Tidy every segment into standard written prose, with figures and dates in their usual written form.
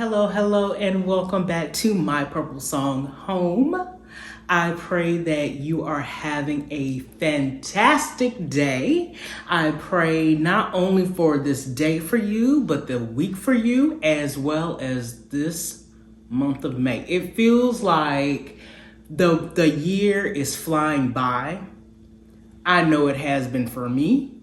Hello, and welcome back to my purple song, Home. I pray that you are having a fantastic day. I pray not only for this day for you, but the week for you, as well as this month of May. It feels like the year is flying by. I know it has been for me.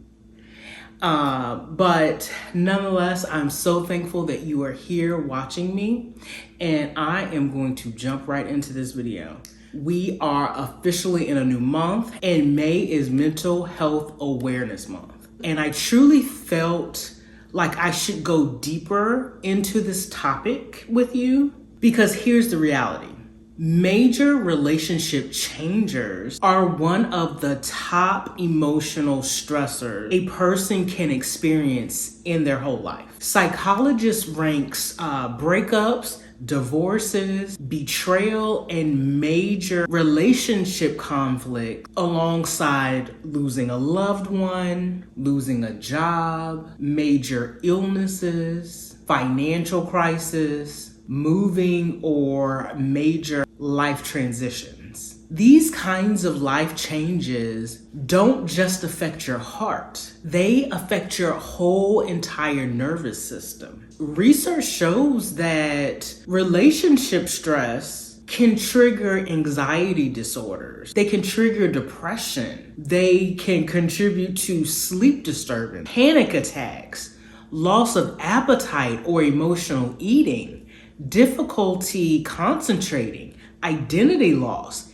But nonetheless, I'm so thankful that you are here watching me, and I am going to jump right into this video. We are officially in a new month, and May is Mental Health Awareness Month. And I truly felt like I should go deeper into this topic with you, because here's the reality. Major relationship changers are one of the top emotional stressors a person can experience in their whole life. Psychologists ranks breakups, divorces, betrayal, and major relationship conflict alongside losing a loved one, losing a job, major illnesses, financial crisis, moving, or major life transitions. These kinds of life changes don't just affect your heart, they affect your whole entire nervous system. Research shows that relationship stress can trigger anxiety disorders. They can trigger depression. They can contribute to sleep disturbance, panic attacks, loss of appetite or emotional eating, difficulty concentrating, identity loss,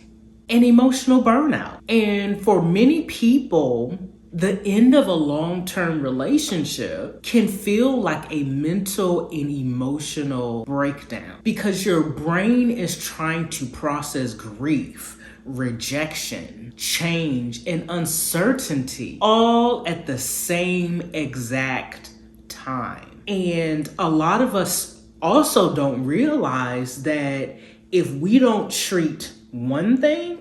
and emotional burnout. And for many people, the end of a long-term relationship can feel like a mental and emotional breakdown because your brain is trying to process grief, rejection, change, and uncertainty all at the same exact time. And a lot of us also don't realize that if we don't treat one thing,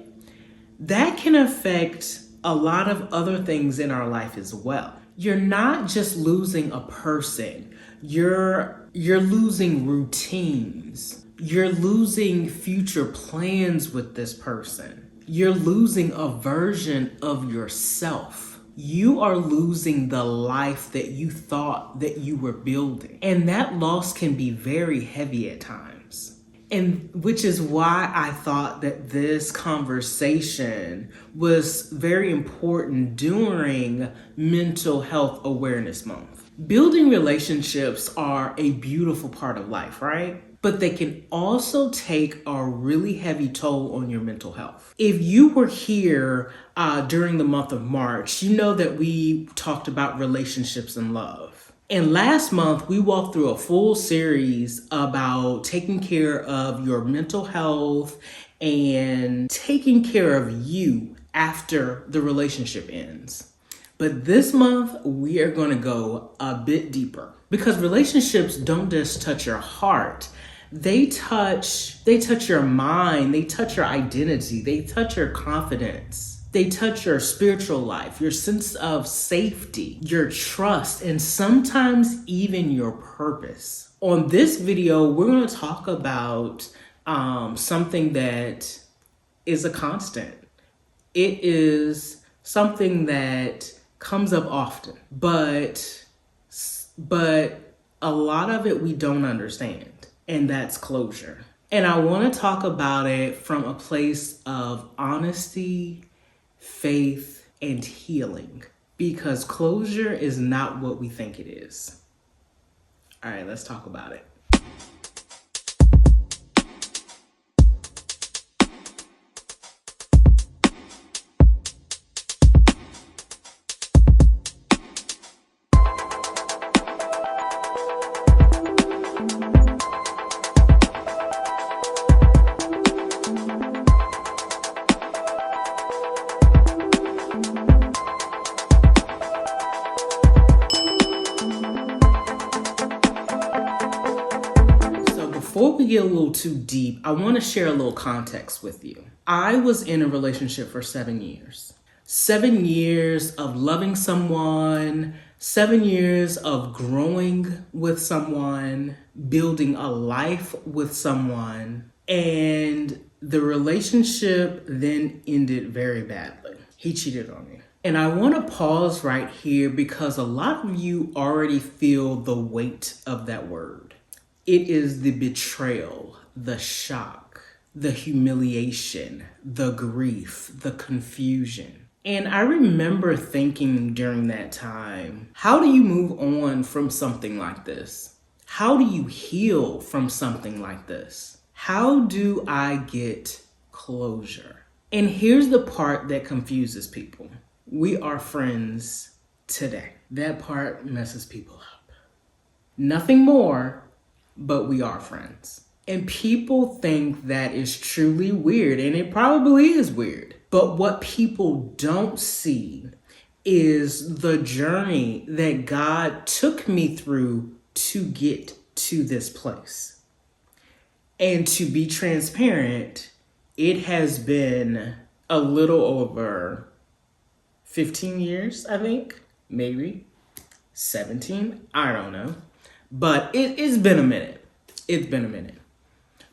that can affect a lot of other things in our life as well. You're not just losing a person, you're losing routines. You're losing future plans with this person. You're losing a version of yourself. You are losing the life that you thought that you were building. And that loss can be very heavy at times. And which is why I thought that this conversation was very important during Mental Health Awareness Month. Building relationships are a beautiful part of life, right? But they can also take a really heavy toll on your mental health. If you were here during the month of March, you know that we talked about relationships and love. And last month, we walked through a full series about taking care of your mental health and taking care of you after the relationship ends. But this month, we are going to go a bit deeper because relationships don't just touch your heart. They touch your mind, they touch your identity, they touch your confidence, they touch your spiritual life, your sense of safety, your trust, and sometimes even your purpose. On this video, we're going to talk about something that is a constant. It is something that comes up often, but a lot of it we don't understand. And that's closure. And I want to talk about it from a place of honesty, faith, and healing, because closure is not what we think it is. All right, let's talk about it. Before we get a little too deep, I want to share a little context with you. I was in a relationship for 7 years. 7 years of loving someone, 7 years of growing with someone, building a life with someone, and the relationship then ended very badly. He cheated on me. And I want to pause right here because a lot of you already feel the weight of that word. It is the betrayal, the shock, the humiliation, the grief, the confusion. And I remember thinking during that time, how do you move on from something like this? How do you heal from something like this? How do I get closure? And here's the part that confuses people. We are friends today. That part messes people up. Nothing more, but we are friends. And people think that is truly weird, and it probably is weird. But what people don't see is the journey that God took me through to get to this place. And to be transparent, it has been a little over 15 years, I think, maybe 17, I don't know. But it's been a minute. It's been a minute.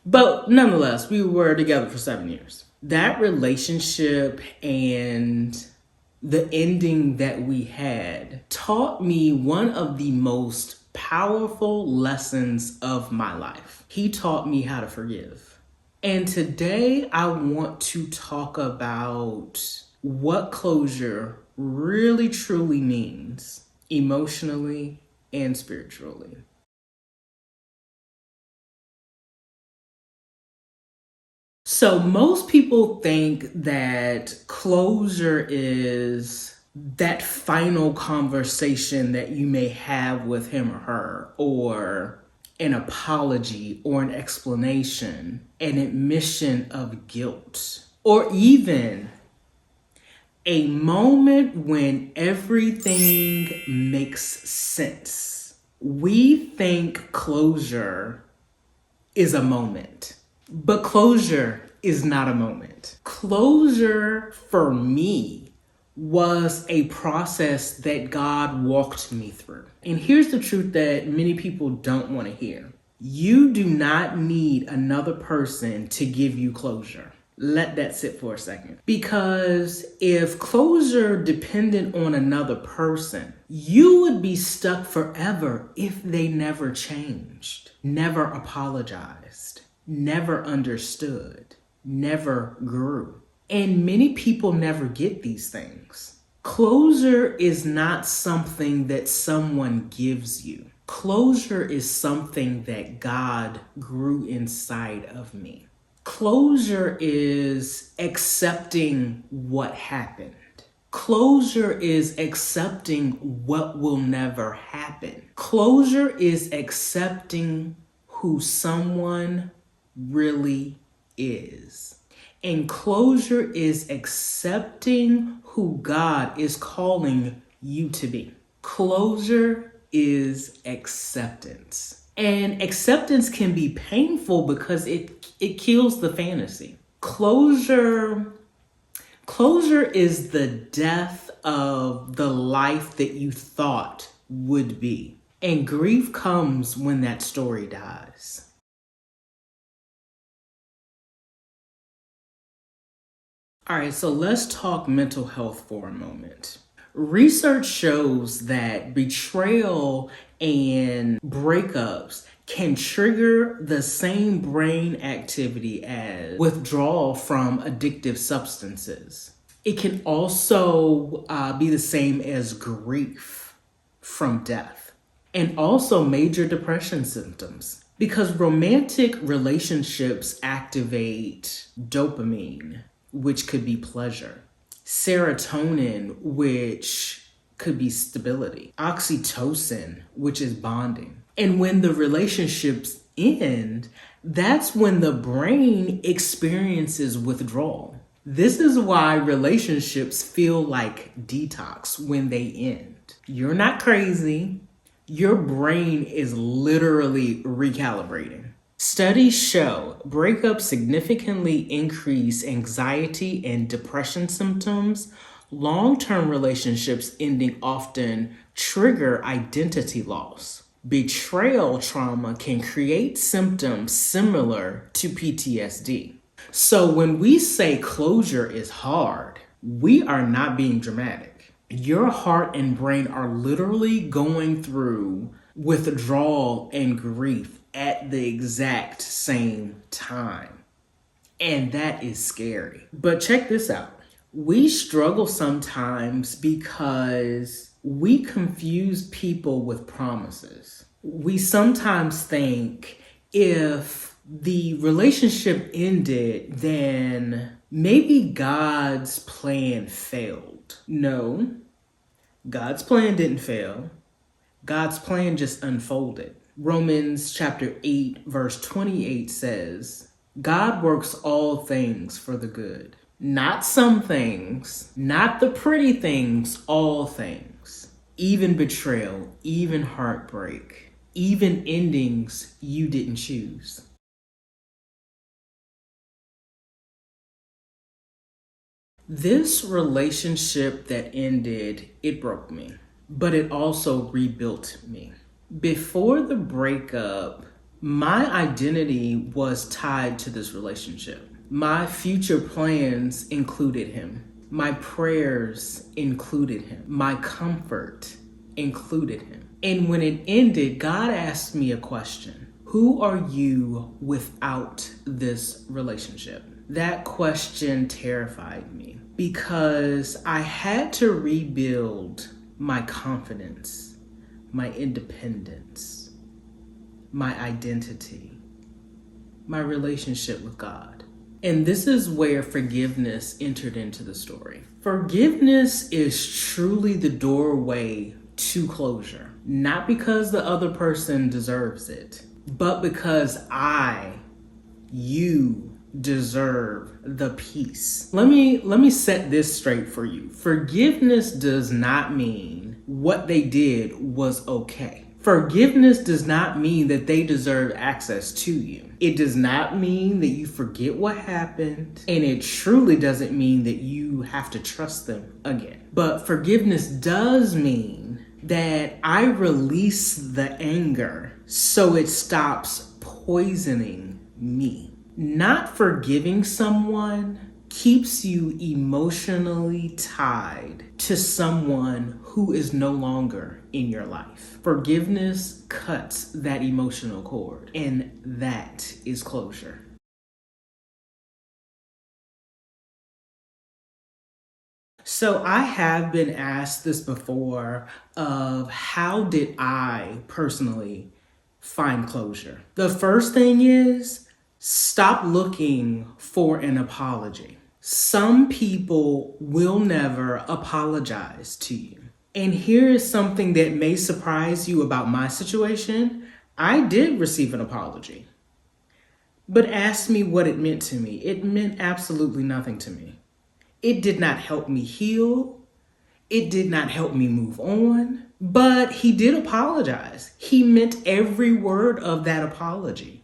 But nonetheless, we were together for 7 years. That relationship and the ending that we had taught me one of the most powerful lessons of my life. He taught me how to forgive. And today I want to talk about what closure really truly means emotionally and spiritually. So most people think that closure is that final conversation that you may have with him or her, or an apology or an explanation, an admission of guilt, or even a moment when everything makes sense. We think closure is a moment. But closure is not a moment. Closure for me was a process that God walked me through. And here's the truth that many people don't want to hear. You do not need another person to give you closure. Let that sit for a second. Because if closure depended on another person, you would be stuck forever if they never changed, never apologized, never understood, never grew. And many people never get these things. Closure is not something that someone gives you. Closure is something that God grew inside of me. Closure is accepting what happened. Closure is accepting what will never happen. Closure is accepting who someone really is. And closure is accepting who God is calling you to be. Closure is acceptance. And acceptance can be painful because it kills the fantasy. Closure is the death of the life that you thought would be. And grief comes when that story dies. All right, so let's talk mental health for a moment. Research shows that betrayal and breakups can trigger the same brain activity as withdrawal from addictive substances. It can also be the same as grief from death, and also major depression symptoms. Because romantic relationships activate dopamine, which could be pleasure, serotonin, which could be stability, oxytocin, which is bonding. And when the relationships end, that's when the brain experiences withdrawal. This is why relationships feel like detox when they end. You're not crazy. Your brain is literally recalibrating. Studies show breakups significantly increase anxiety and depression symptoms. Long-term relationships ending often trigger identity loss. Betrayal trauma can create symptoms similar to PTSD. So when we say closure is hard, we are not being dramatic. Your heart and brain are literally going through withdrawal and grief at the exact same time. And that is scary. But check this out. We struggle sometimes because we confuse people with promises. We sometimes think if the relationship ended, then maybe God's plan failed. No, God's plan didn't fail. God's plan just unfolded. Romans chapter 8, verse 28 says, God works all things for the good. Not some things, not the pretty things, all things. Even betrayal, even heartbreak, even endings you didn't choose. This relationship that ended, it broke me, but it also rebuilt me. Before the breakup, my identity was tied to this relationship. My future plans included him. My prayers included him. My comfort included him. And when it ended, God asked me a question. Who are you without this relationship? That question terrified me because I had to rebuild my confidence, my independence, my identity, my relationship with God. And this is where forgiveness entered into the story. Forgiveness is truly the doorway to closure, not because the other person deserves it, but because you deserve the peace. Let me set this straight for you. Forgiveness does not mean what they did was okay. Forgiveness does not mean that they deserve access to you. It does not mean that you forget what happened, and it truly doesn't mean that you have to trust them again. But forgiveness does mean that I release the anger so it stops poisoning me. Not forgiving someone keeps you emotionally tied to someone who is no longer in your life. Forgiveness cuts that emotional cord, and that is closure. So I have been asked this before of how did I personally find closure? The first thing is stop looking for an apology. Some people will never apologize to you. And here is something that may surprise you about my situation. I did receive an apology. But ask me what it meant to me. It meant absolutely nothing to me. It did not help me heal. It did not help me move on. But he did apologize. He meant every word of that apology.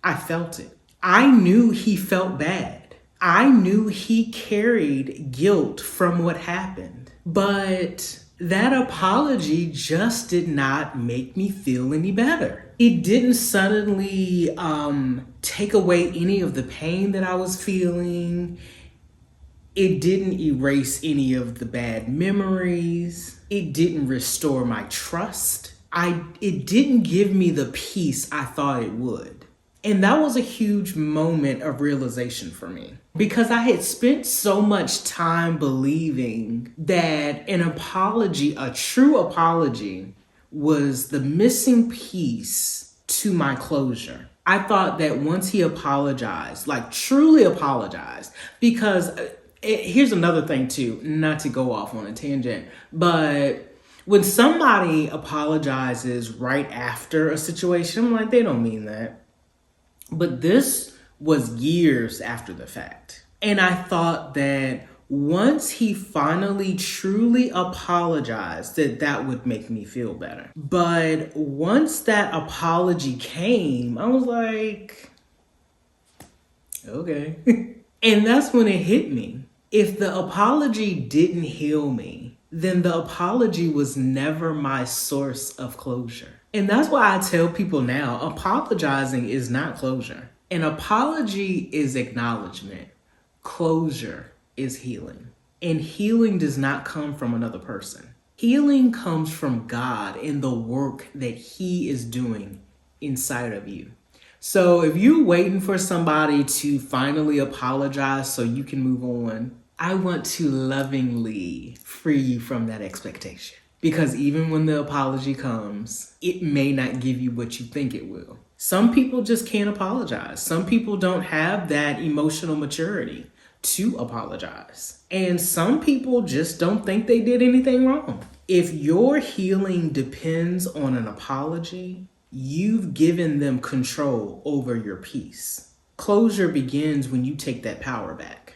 I felt it. I knew he felt bad. I knew he carried guilt from what happened. But that apology just did not make me feel any better. It didn't suddenly take away any of the pain that I was feeling. It didn't erase any of the bad memories. It didn't restore my trust. It didn't give me the peace I thought it would. And that was a huge moment of realization for me because I had spent so much time believing that an apology, a true apology, was the missing piece to my closure. I thought that once he apologized, like truly apologized, because here's another thing too, not to go off on a tangent, but when somebody apologizes right after a situation, I'm like, they don't mean that. But this was years after the fact. And I thought that once he finally truly apologized, that would make me feel better. But once that apology came, I was like, okay. And that's when it hit me. If the apology didn't heal me, then the apology was never my source of closure. And that's why I tell people now, apologizing is not closure. An apology is acknowledgement. Closure is healing. And healing does not come from another person. Healing comes from God and the work that He is doing inside of you. So if you're waiting for somebody to finally apologize so you can move on, I want to lovingly free you from that expectation. Because even when the apology comes, it may not give you what you think it will. Some people just can't apologize. Some people don't have that emotional maturity to apologize. And some people just don't think they did anything wrong. If your healing depends on an apology, you've given them control over your peace. Closure begins when you take that power back.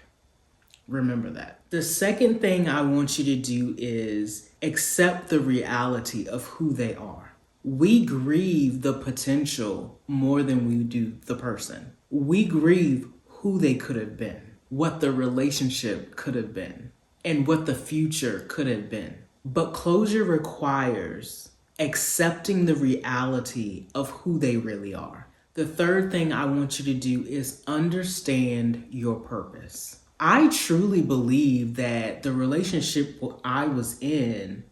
Remember that. The second thing I want you to do is accept the reality of who they are. We grieve the potential more than we do the person. We grieve who they could have been, what the relationship could have been, and what the future could have been. But closure requires accepting the reality of who they really are. The third thing I want you to do is understand your purpose. I truly believe that the relationship I was in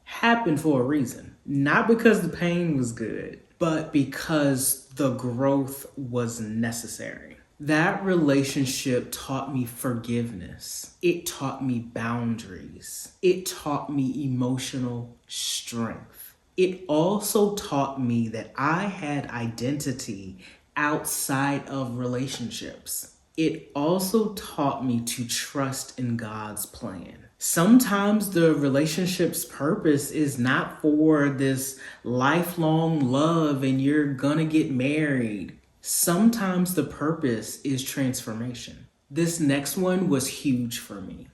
happened for a reason. Not because the pain was good, but because the growth was necessary. That relationship taught me forgiveness. It taught me boundaries. It taught me emotional strength. It also taught me that I had identity outside of relationships. It also taught me to trust in God's plan. Sometimes the relationship's purpose is not for this lifelong love and you're gonna get married. Sometimes the purpose is transformation. This next one was huge for me,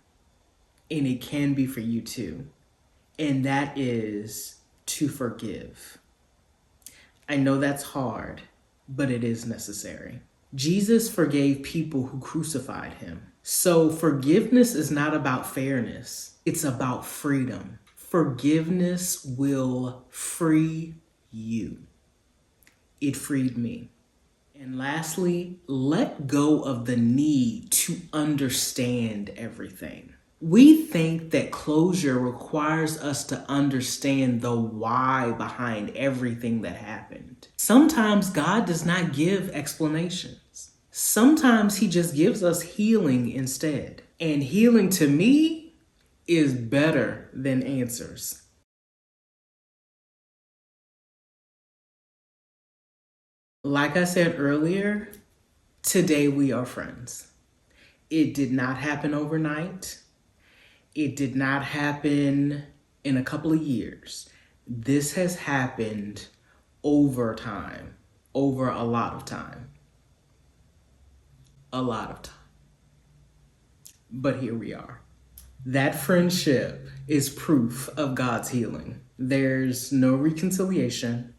and it can be for you too. And that is to forgive. I know that's hard, but it is necessary. Jesus forgave people who crucified him. So forgiveness is not about fairness. It's about freedom. Forgiveness will free you. It freed me. And lastly, let go of the need to understand everything. We think that closure requires us to understand the why behind everything that happened. Sometimes God does not give explanations. Sometimes He just gives us healing instead. And healing to me is better than answers. Like I said earlier, today we are friends. It did not happen overnight. It did not happen in a couple of years. This has happened over time, over a lot of time. A lot of time. But here we are. That friendship is proof of God's healing. There's no reconciliation.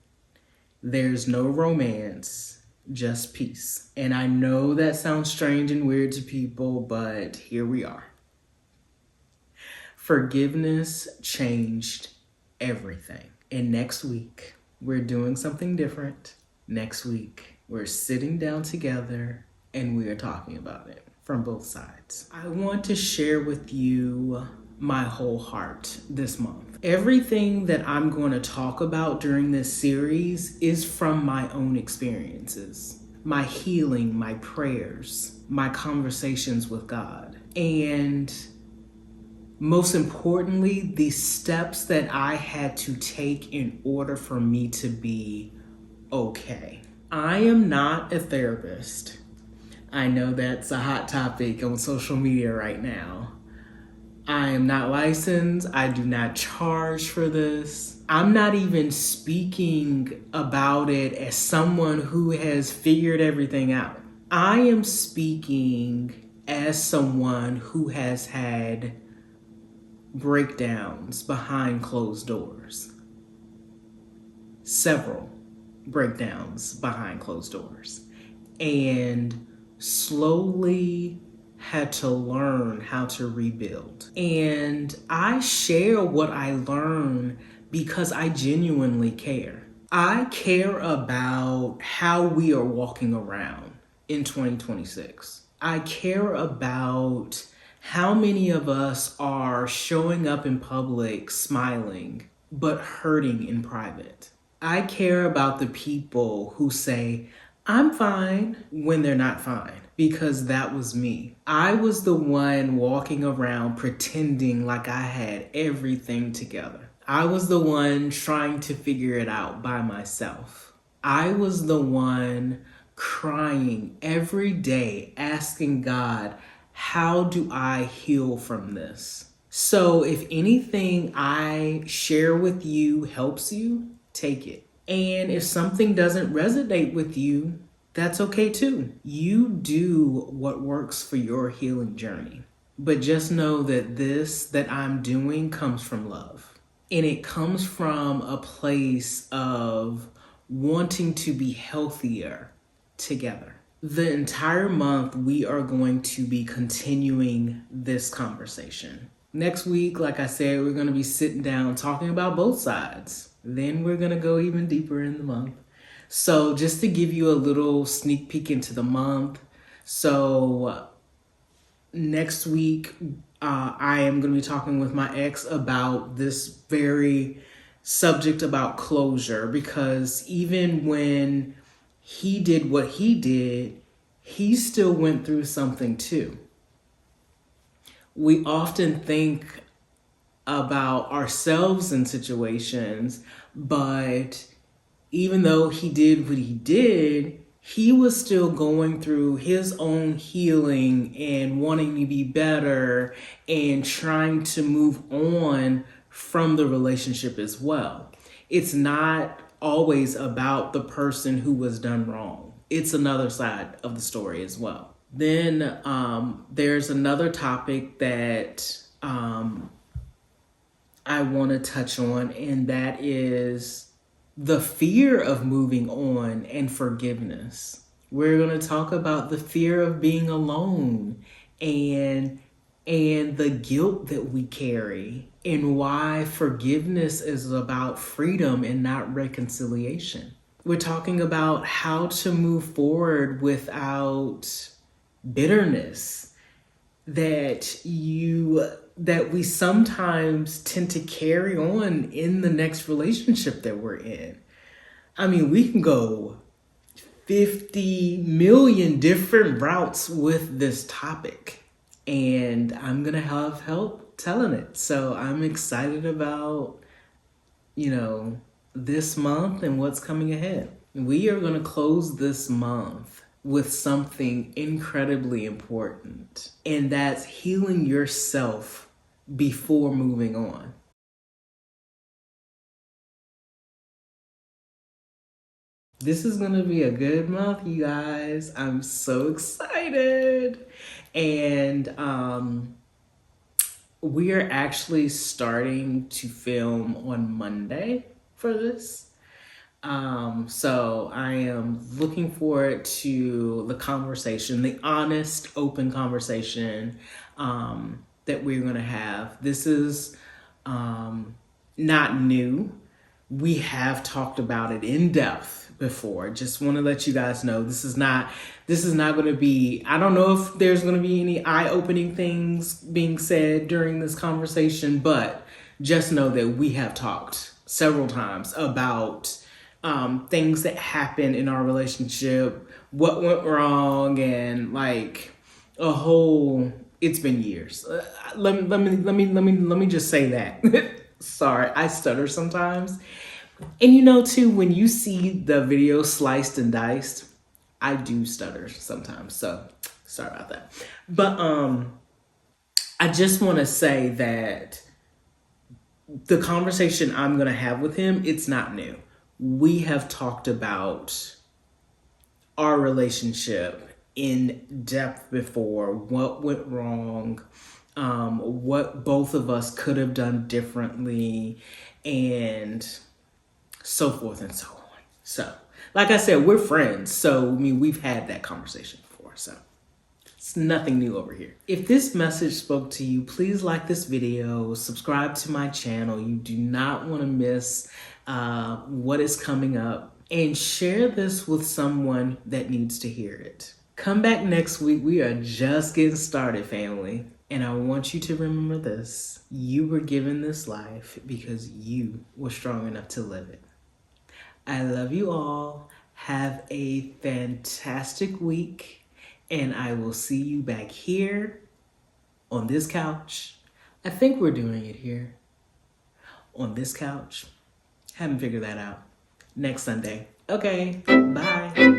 There's no romance, just peace. And I know that sounds strange and weird to people, but here we are. Forgiveness changed everything. And next week, we're doing something different. Next week, we're sitting down together and we are talking about it from both sides. I want to share with you my whole heart this month. Everything that I'm going to talk about during this series is from my own experiences, my healing, my prayers, my conversations with God, and most importantly, the steps that I had to take in order for me to be okay. I am not a therapist. I know that's a hot topic on social media right now. I am not licensed. I do not charge for this. I'm not even speaking about it as someone who has figured everything out. I am speaking as someone who has had breakdowns behind closed doors. Several breakdowns behind closed doors. And slowly had to learn how to rebuild. And I share what I learned because I genuinely care. I care about how we are walking around in 2026. I care about how many of us are showing up in public smiling, but hurting in private. I care about the people who say, I'm fine when they're not fine, because that was me. I was the one walking around pretending like I had everything together. I was the one trying to figure it out by myself. I was the one crying every day, asking God, how do I heal from this? So if anything I share with you helps you, take it. And if something doesn't resonate with you, that's okay too. You do what works for your healing journey. But just know that this that I'm doing comes from love. And it comes from a place of wanting to be healthier together. The entire month, we are going to be continuing this conversation. Next week, like I said, we're going to be sitting down talking about both sides. Then we're going to go even deeper in the month. So just to give you a little sneak peek into the month. So next week, I am going to be talking with my ex about this very subject about closure, because even when he did what he did, he still went through something too. We often think about ourselves in situations, but even though he did what he did, he was still going through his own healing and wanting to be better and trying to move on from the relationship as well. It's not always about the person who was done wrong. It's another side of the story as well. Then there's another topic that I want to touch on, and that is the fear of moving on and forgiveness. We're going to talk about the fear of being alone and the guilt that we carry, and why forgiveness is about freedom and not reconciliation. We're talking about how to move forward without bitterness that we sometimes tend to carry on in the next relationship that we're in. I mean, we can go 50 million different routes with this topic, and I'm gonna have help telling it. So I'm excited about, this month and what's coming ahead. We are gonna close this month with something incredibly important, and that's healing yourself before moving on. This is gonna be a good month, you guys. I'm so excited. And we are actually starting to film on Monday for this. So I am looking forward to the conversation, the honest, open conversation that we're going to have. This is not new. We have talked about it in depth before. Just want to let you guys know this is not going to be, I don't know if there's going to be any eye-opening things being said during this conversation, but just know that we have talked several times about things that happened in our relationship, what went wrong, and like a whole. It's been years. Let me just say that. Sorry, I stutter sometimes, and too, when you see the video sliced and diced, I do stutter sometimes. So sorry about that. But I just want to say that the conversation I'm gonna have with him, it's not new. We have talked about our relationship in depth before, what went wrong, what both of us could have done differently, and so forth and so on. So, like I said, we're friends. So, I mean, we've had that conversation before. So It's nothing new over here. If this message spoke to you, please like this video, subscribe to my channel. You do not want to miss what is coming up, and share this with someone that needs to hear it. Come back next week. We are just getting started, family. And I want you to remember this. You were given this life because you were strong enough to live it. I love you all. Have a fantastic week. And I will see you back here on this couch. I think we're doing it here. On this couch. Haven't figured that out. Next Sunday. Okay, bye.